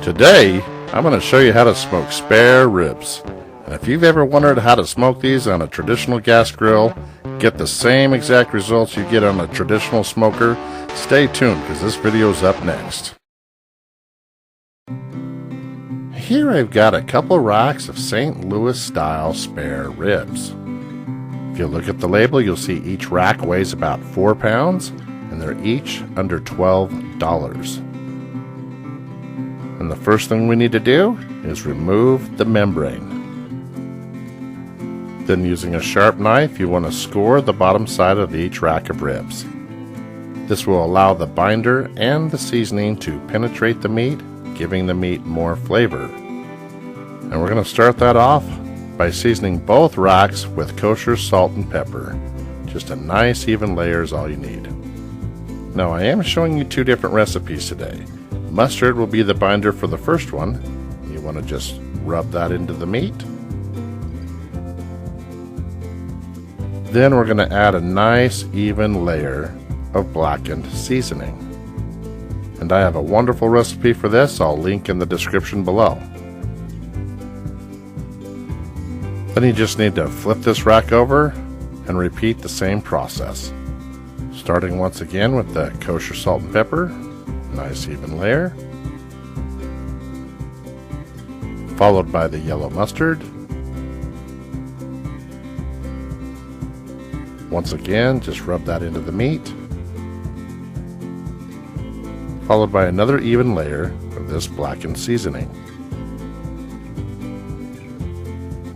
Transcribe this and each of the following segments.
Today, I'm going to show you how to smoke spare ribs. And if you've ever wondered how to smoke these on a traditional gas grill, get the same exact results you get on a traditional smoker, stay tuned because this video is up next. Here I've got a couple racks of St. Louis style spare ribs. If you look at the label, you'll see each rack weighs about 4 pounds and they're each under $12. And the first thing we need to do is remove the membrane. Then using a sharp knife, you want to score the bottom side of each rack of ribs. This will allow the binder and the seasoning to penetrate the meat, giving the meat more flavor. And we're going to start that off by seasoning both racks with kosher salt and pepper. Just a nice even layer is all you need. Now I am showing you two different recipes today. Mustard will be the binder for the first one. You want to just rub that into the meat. Then we're going to add a nice even layer of blackened seasoning. And I have a wonderful recipe for this. I'll link in the description below. Then you just need to flip this rack over and repeat the same process. Starting once again with the kosher salt and pepper. Nice even layer, followed by the yellow mustard. Once again, just rub that into the meat, followed by another even layer of this blackened seasoning.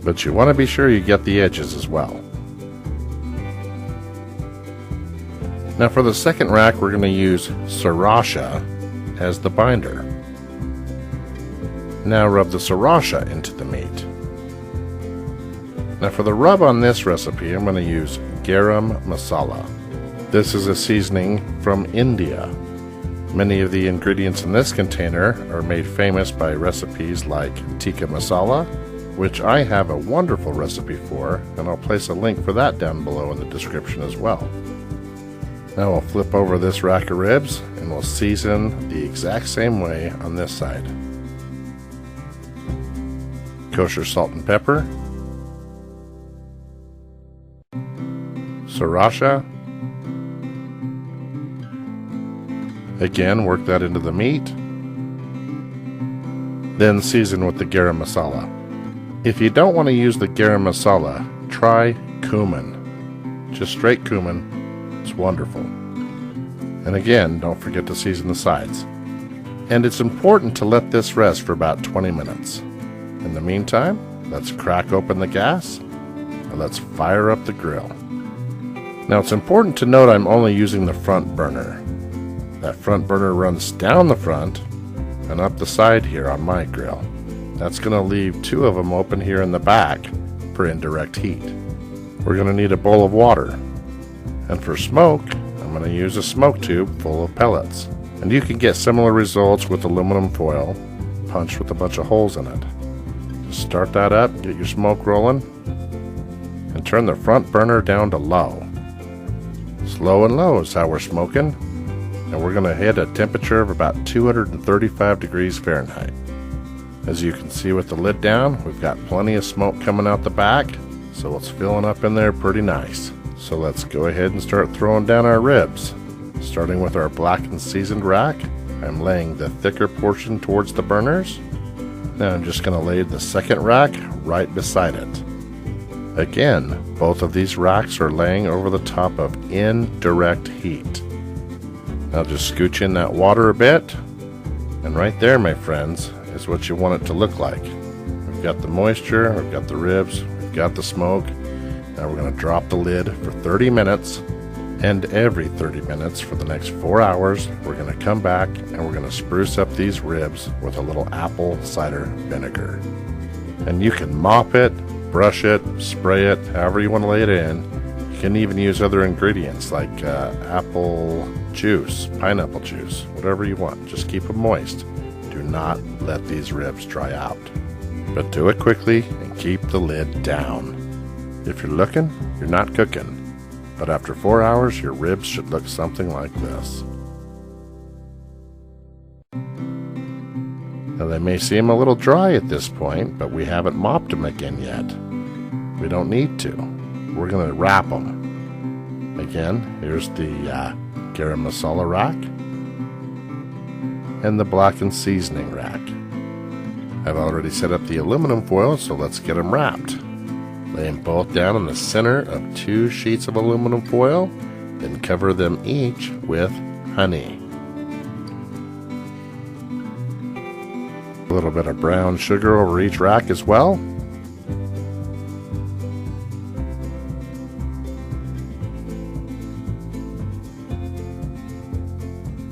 But you want to be sure you get the edges as well. Now for the second rack, we're going to use sriracha as the binder. Now rub the sriracha into the meat. Now for the rub on this recipe, I'm going to use garam masala. This is a seasoning from India. Many of the ingredients in this container are made famous by recipes like tikka masala, which I have a wonderful recipe for, and I'll place a link for that down below in the description as well. Now we'll flip over this rack of ribs and we'll season the exact same way on this side. Kosher salt and pepper, sriracha, again work that into the meat, then season with the garam masala. If you don't want to use the garam masala, try cumin. Just straight cumin. It's wonderful. And again, don't forget to season the sides. And it's important to let this rest for about 20 minutes. In the meantime, let's crack open the gas and let's fire up the grill. Now it's important to note I'm only using the front burner. That front burner runs down the front and up the side here on my grill. That's going to leave 2 of them open here in the back for indirect heat. We're going to need a bowl of water. And for smoke, I'm going to use a smoke tube full of pellets. And you can get similar results with aluminum foil punched with a bunch of holes in it. Just start that up, get your smoke rolling, and turn the front burner down to low. Slow and low is how we're smoking. And we're going to hit a temperature of about 235 degrees Fahrenheit. As you can see with the lid down, we've got plenty of smoke coming out the back, so it's filling up in there pretty nice. So let's go ahead and start throwing down our ribs. Starting with our blackened seasoned rack, I'm laying the thicker portion towards the burners. Now I'm just going to lay the second rack right beside it. Again, both of these racks are laying over the top of indirect heat. Now just scooch in that water a bit, and right there, my friends, is what you want it to look like. We've got the moisture, we've got the ribs, we've got the smoke. Now we're going to drop the lid for 30 minutes, and every 30 minutes for the next 4 hours, we're going to come back and we're going to spruce up these ribs with a little apple cider vinegar. And you can mop it, brush it, spray it, however you want to lay it in. You can even use other ingredients like apple juice, pineapple juice, whatever you want. Just keep them moist. Do not let these ribs dry out. But do it quickly and keep the lid down. If you're looking, you're not cooking. But after 4 hours, your ribs should look something like this. Now they may seem a little dry at this point, but we haven't mopped them again yet. We don't need to. We're going to wrap them. Again, here's the garam masala rack and the blackened seasoning rack. I've already set up the aluminum foil, so let's get them wrapped. Lay them both down in the center of 2 sheets of aluminum foil, then cover them each with honey. A little bit of brown sugar over each rack as well.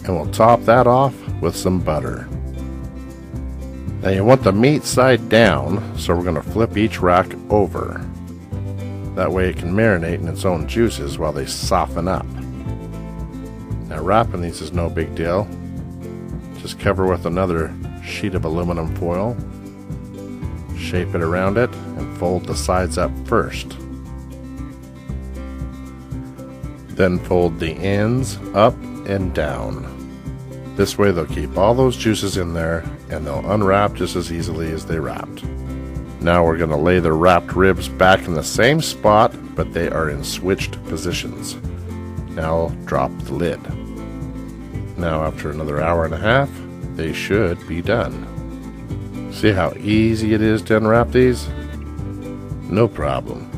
And we'll top that off with some butter. Now you want the meat side down, so we're going to flip each rack over. That way it can marinate in its own juices while they soften up. Now wrapping these is no big deal. Just cover with another sheet of aluminum foil, shape it around it, and fold the sides up first. Then fold the ends up and down. This way they'll keep all those juices in there and they'll unwrap just as easily as they wrapped. Now we're going to lay the wrapped ribs back in the same spot, but they are in switched positions. Now drop the lid. Now after another hour and a half, they should be done. See how easy it is to unwrap these? No problem.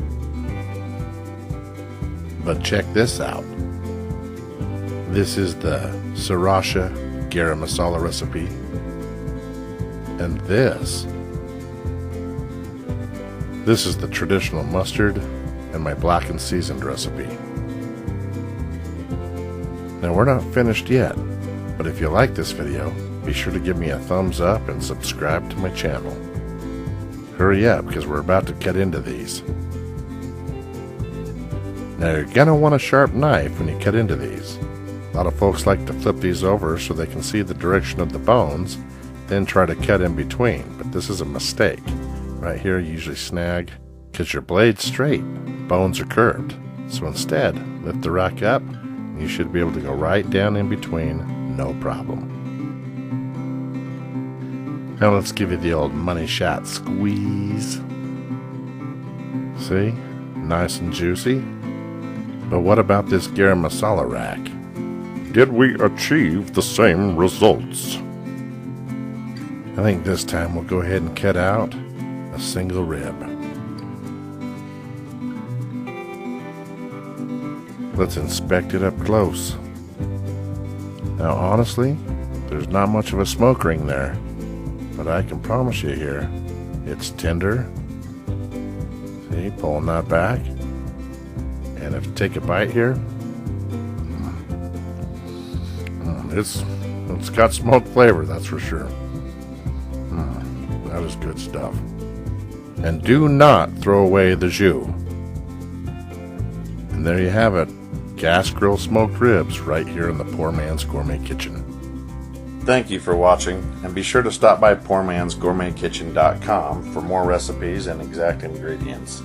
But check this out. This is the sriracha garam masala recipe. And this is the traditional mustard and my blackened seasoned recipe. Now we're not finished yet, but if you like this video, be sure to give me a thumbs up and subscribe to my channel. Hurry up, because we're about to get into these. Now you're going to want a sharp knife when you cut into these. A lot of folks like to flip these over so they can see the direction of the bones, then try to cut in between, but this is a mistake. Right here you usually snag, because your blade's straight, bones are curved. So instead, lift the rack up, and you should be able to go right down in between, no problem. Now let's give you the old money shot squeeze. See? Nice and juicy. But what about this garam masala rack? Did we achieve the same results? I think this time we'll go ahead and cut out a single rib. Let's inspect it up close. Now honestly, there's not much of a smoke ring there, but I can promise you here, it's tender. See, pulling that back. And if you take a bite here, it's got smoked flavor, that's for sure. That is good stuff. And do not throw away the jus. And there you have it, gas grill smoked ribs right here in the Poor Man's Gourmet Kitchen. Thank you for watching, and be sure to stop by PoorMansGourmetKitchen.com for more recipes and exact ingredients.